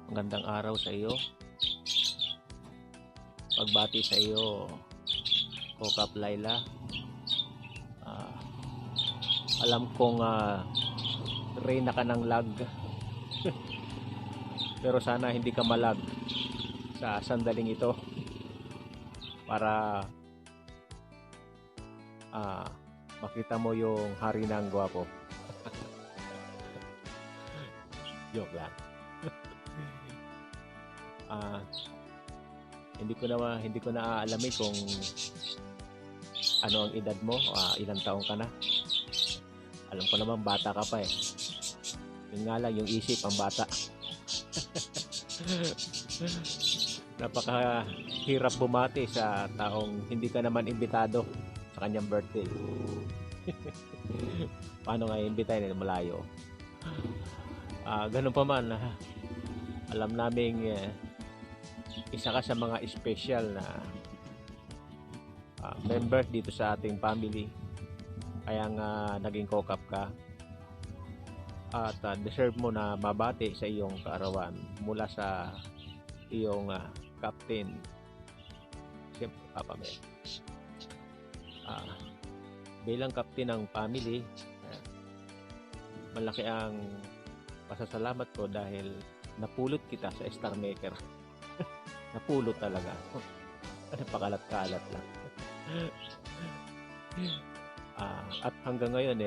Magandang araw sa iyo. Pagbati sa iyo, Kokap Laila. Ah, alam kong reyna ka ng lag. Pero sana hindi ka malag sa sandaling ito para makita mo yung hari ng gwapo. Joke lang. Hindi ko na aalamin kung ano ang edad mo, ilang taong ka na. Alam ko naman bata ka pa eh. Yun nga lang, yung isip ang bata. Napakahirap bumati sa taong hindi ka naman imbitado sa kanyang birthday. Paano nga imbitahin na malayo? Ganun pa man, alam naming isa ka sa mga special na member dito sa ating family, kaya nga naging kokap ka at deserve mo na mabati sa iyong kaarawan mula sa iyong captain, siyempre Papa Mel. Bilang captain ng family, malaki ang pasasalamat ko dahil napulot kita sa Star Maker. Napulot talaga. Napakalat-kalat lang. At hanggang ngayon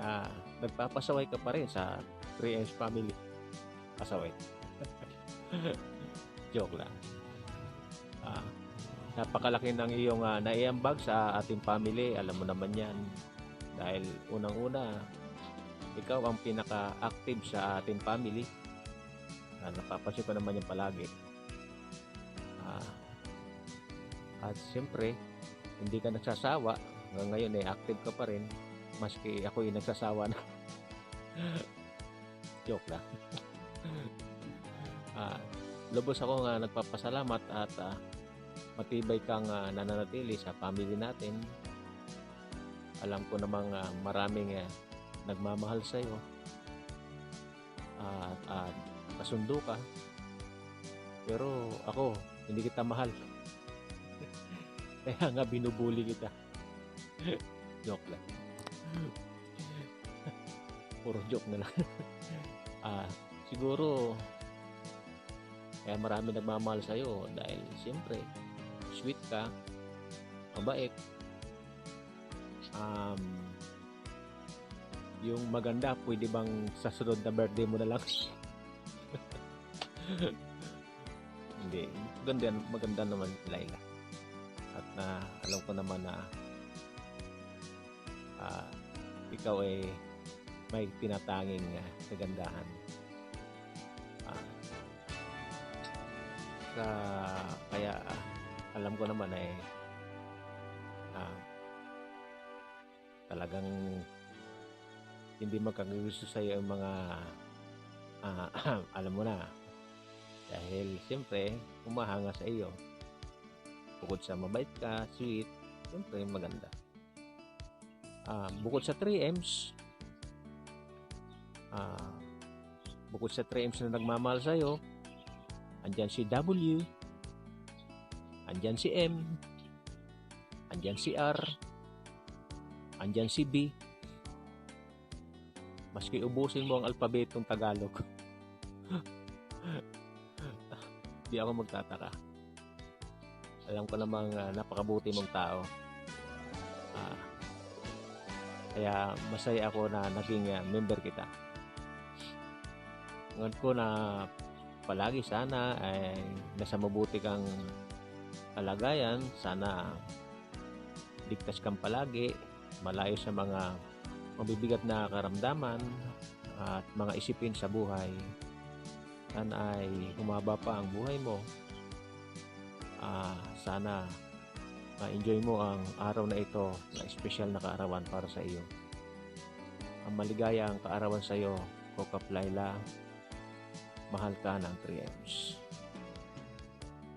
na nagpapasaway ka pa rin sa 3M's family. Pasaway. Joke lang. Napakalaki ng iyong naiambag sa ating family. Alam mo naman yan. Dahil unang-una, ikaw ang pinaka-active sa ating family. Napapansin ko naman yan palagi. At siyempre, hindi ka nagsasawa. Hanggang ngayon active ka pa rin. Maski ako yung nagsasawa na. Joke lang. Lubos ako nga nagpapasalamat at matibay kang nananatili sa family natin. Alam ko namang maraming nagmamahal sa iyo at kasundo ka, pero ako hindi kita mahal. Kaya nga binubuli kita. Joke lang. Puro joke na lang. Siguro kaya marami nagmamahal sa iyo dahil siyempre sweet ka, mabait, yung maganda, pwede bang sa sunod na birthday mo na lang? Hindi, maganda naman Laila. At alam ko naman na ikaw ay may tinatanging kagandahan. Kaya alam ko naman talagang hindi magkagusto sa iyo ang mga alam mo na, dahil siyempre humahanga sa iyo. Bukod sa mabait ka, sweet, siyempre maganda. Bukod sa 3M's, na nagmamahal sa iyo, andyan si W, andyan si M, andyan si R, andyan si B. Maski ubusin mo ang alpabetong Tagalog, di ako magtataka. Alam ko namang napakabuti mong tao. Kaya masaya ako na naging member kita. Ngayon ko na palagi sana ay nasa mabuti kang kalagayan. Sana ligtas kang palagi, malayo sa mga mabibigat na karamdaman at mga isipin sa buhay. Sana ay humaba pa ang buhay mo. Sana ma-enjoy mo ang araw na ito na special na kaarawan para sa iyo. Ang maligayang kaarawan sa iyo, Kokap Laila. Mahal ka ng 3M's.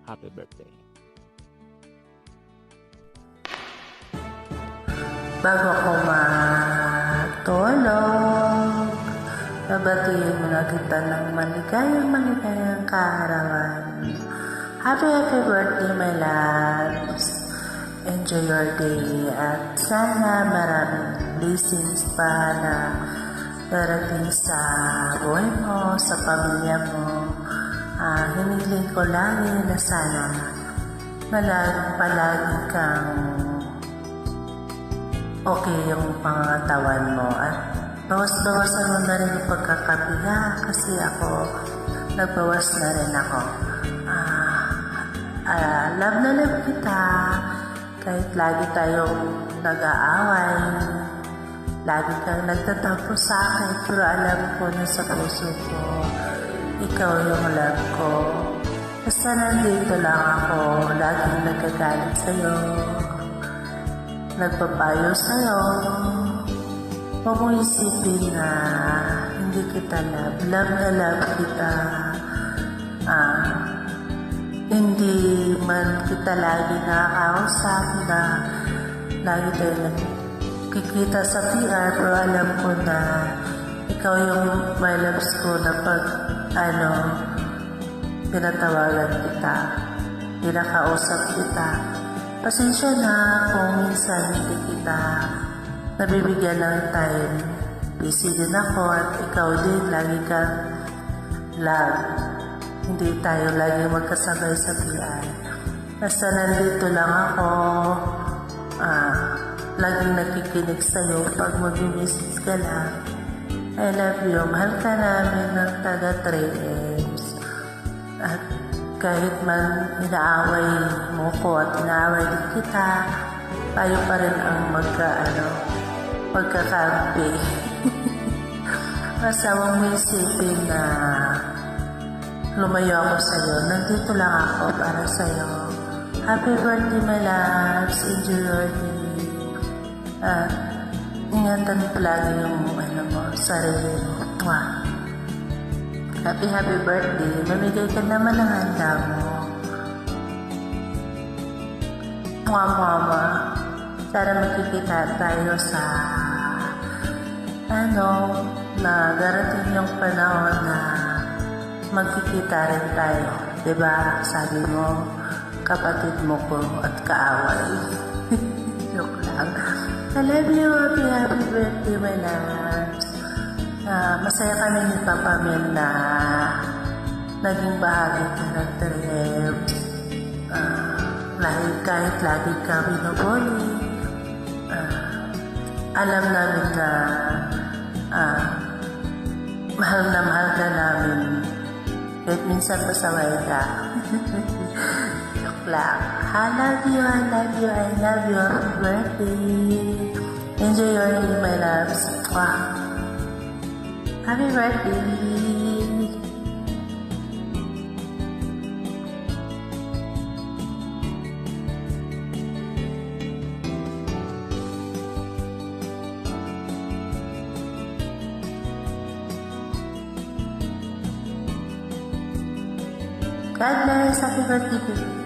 Happy birthday. Bago ako matulog, Babatiin mo na kita ng maligayang kaarawan. Happy birthday, my loves. Enjoy your day at sana maraming blessings pa na darating sa buhay mo, sa pamilya mo. Hiniling ko lagi na sana palagi kang okay yung pangatawan mo at bawas-bawasan mo na rin yung pagkakabiga kasi ako, nagbawas na rin ako. Love na love kita kahit lagi tayong nag-aaway, lagi kang nagtatampo sa akin, pero alam ko na sa puso ko, ikaw yung love ko. Basta nandito lang ako, laging nagagalit sa'yo, nagpapayo sa'yo. Huwag mo isipin na hindi kita love. Love na love kita. Hindi man kita lagi nakakausap na lagi tayo nagkikita sa PR, pero alam ko na ikaw yung my loves ko na pag pinatawagan kita, pinakausap kita. Pasensya na kung minsan hindi kita nabibigyan ng time. Busy din ako at ikaw din, lagi kang love. Hindi tayo lagi magkasabay sa PR. Basta nandito lang ako, laging nakikinig sa'yo pag mag-message ka lang. I love you. Mahal ka namin ng taga 3Ms. At kahit man inaaway mo ko at inaaway din kita, tayo pa rin ang magkakampi. Basta huwag mo isipin na lumayo ako sa'yo. Nandito lang ako para sa'yo. Happy birthday, my loves. Enjoy your day. Ingatan mo palagi yung sarili mo. Mwah. Happy birthday. Mamigay ka naman ng handa mo. Mwah. Sana makikita tayo sa na darating yung panahon na magkikita rin tayo. Diba? Sabi mo, kapatid mo ko at kaaway. Joke lang. I love you. Happy birthday, my loves. Masaya kami ni Papa Mel na naging bahagi ka ng 3Ms. Kahit lagi ka binubuli, alam namin na mahal ka namin. Kahit minsan pasaway ka. Joke lang. I love you. Happy birthday. Enjoy your day, my loves. Wow. Happy birthday. God bless. Happy birthday.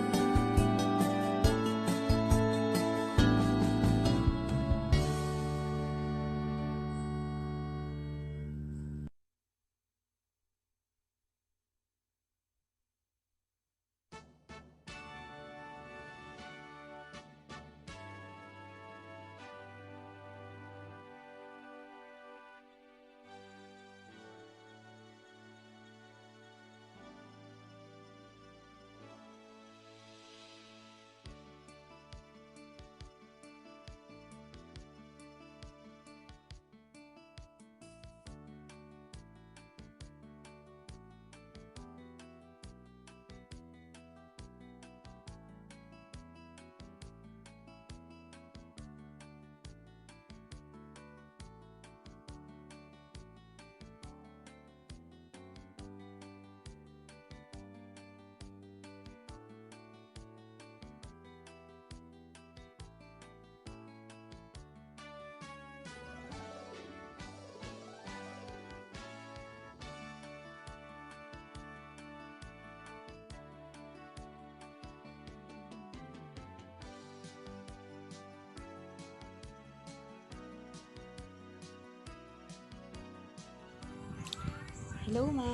Hello ma,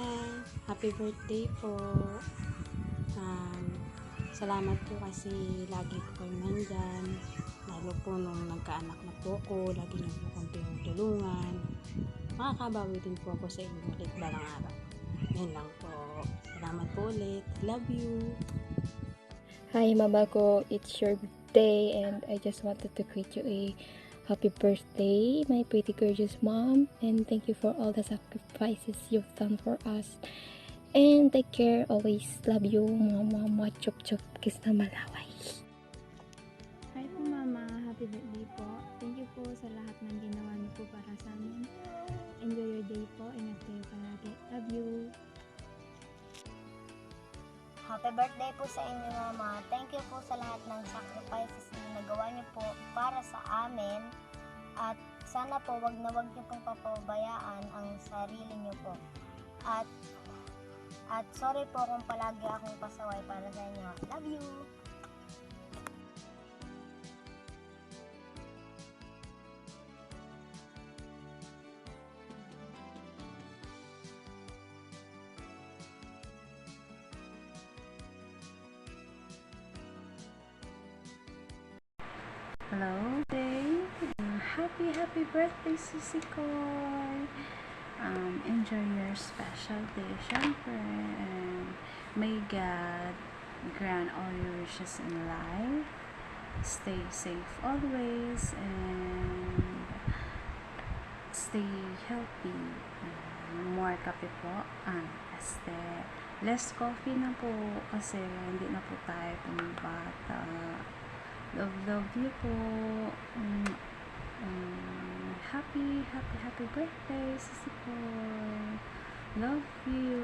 happy birthday po. Um, Salamat po kasi lagi po kayo nandyan. Lalo po nung nagkaanak na po ko, lagi niyo po kong tinutulungan. Makakabawi din po ako sa inyo ulit balang araw. Yan lang po. Salamat po ulit. Love you. Hi, Mama ko. It's your birthday, and I just wanted to greet you a happy birthday, my pretty gorgeous mom. And thank you for all the sacrifices you've done for us. And take care. Always love you, mama. Chup chup. Kiss na malaway. Hi po mama, happy birthday po. Thank you po sa lahat ng ginawa niyo po para sa amin. Enjoy your day po, ingat kayo palagi. Love you. Happy birthday po sa inyo, Mama. Thank you po sa lahat ng sacrifices na nagawa niyo po para sa amin. At sana po wag na wag niyo pong papabayaan ang sarili niyo po. At sorry po kung palagi akong pasaway para sa inyo. Love you! Hello, Day. Happy birthday, Sissy Koy. Enjoy your special day, syempre. And may God grant all your wishes in life. Stay safe always and stay healthy. More kape po. Less coffee na po kasi hindi na po tayo pumibata. Love you po. Happy birthday, Sissy Koy. Love you.